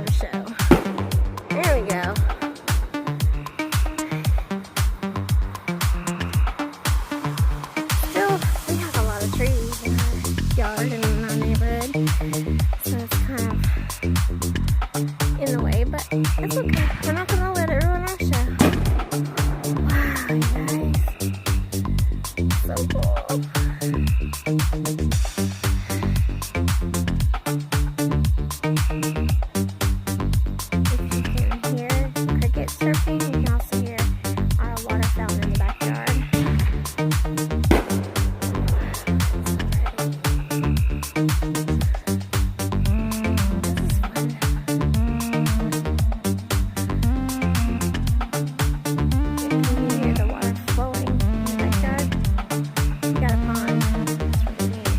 have a show. There we go. Still, we have a lot of trees in our yard and in our neighborhood, so it's kind of in the way, but it's okay. We're not gonna let it ruin our show. Wow, you guys. So cool. Surfing. You can also hear our water fountain in the backyard. This is fun. You can hear the water flowing in the backyard. We got a pond. It's really neat.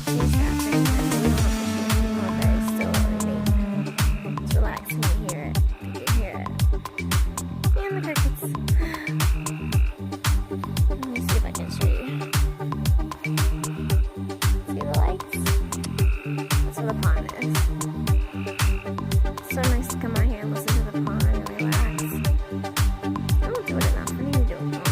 These guys are snacking on anymore, but it's still really neat. It's relaxing to hear it. You can hear it. And the crickets. Let me see if I can show you. See the lights? That's where the pond is. It's so nice to come out here and listen to the pond and relax. I don't do it enough. I need to do it more.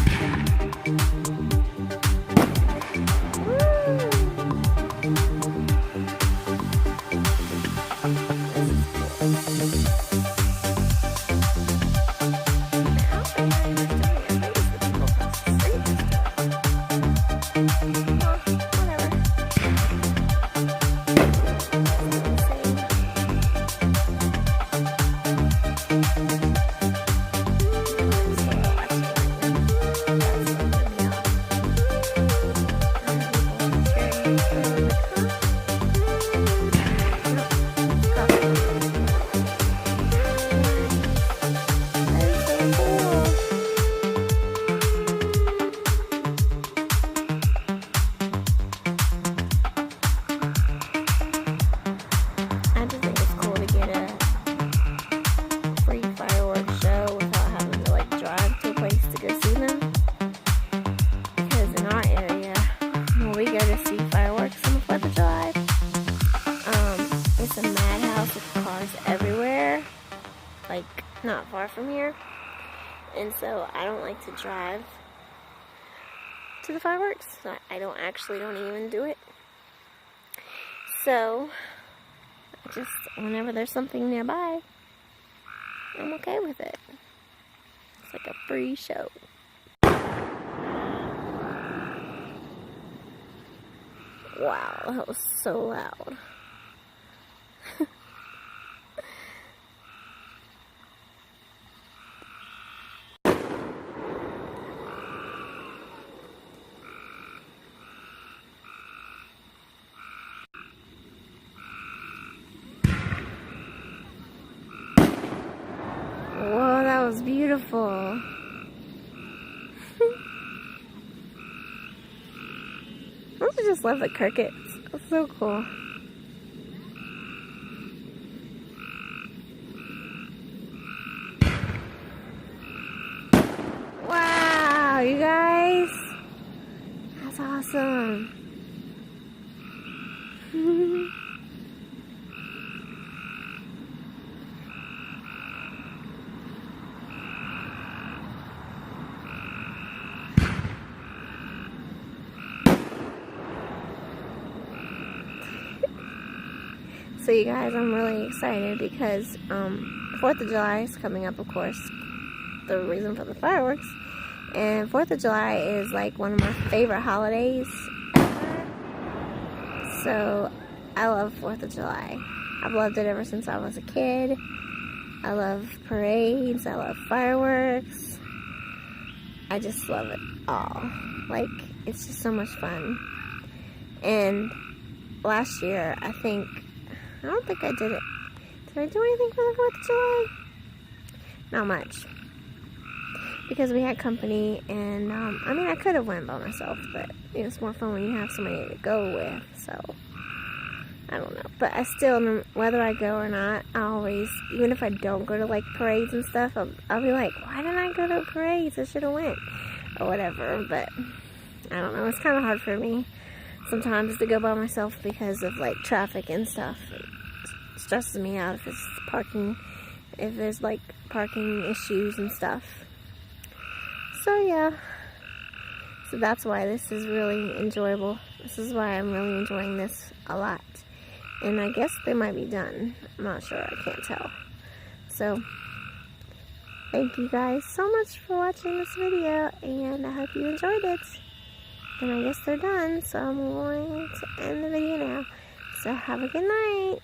Everywhere, like not far from here, and so I don't like to drive to the fireworks. I don't even do it. So I just, whenever there's something nearby, I'm okay with it. It's like a free show. Wow, that was so loud. Whoa, that was beautiful. I just love the crickets. That's so cool. Wow, you guys. That's awesome. So you guys, I'm really excited because 4th of July is coming up, of course, the reason for the fireworks. And 4th of July is like one of my favorite holidays ever. So I love 4th of July. I've loved it ever since I was a kid. I love parades, I love fireworks. I just love it all. Like, it's just so much fun. And last year, I don't think I did it. Did I do anything for the 4th of July? Not much. Because we had company, and I mean, I could have went by myself, but it's more fun when you have somebody to go with, so I don't know. But I still, whether I go or not, I always, even if I don't go to like parades and stuff, I'll be like, why didn't I go to parades? I should have went, or whatever. But I don't know, it's kind of hard for me sometimes to go by myself because of like traffic and stuff. stresses me out if it's parking, if there's like parking issues and stuff. So yeah, so that's why this is really enjoyable. This is why I'm really enjoying this a lot. And I guess they might be done. I'm not sure, I can't tell. So thank you guys so much for watching this video, and I hope you enjoyed it. And I guess they're done, so I'm going to end the video now. So have a good night.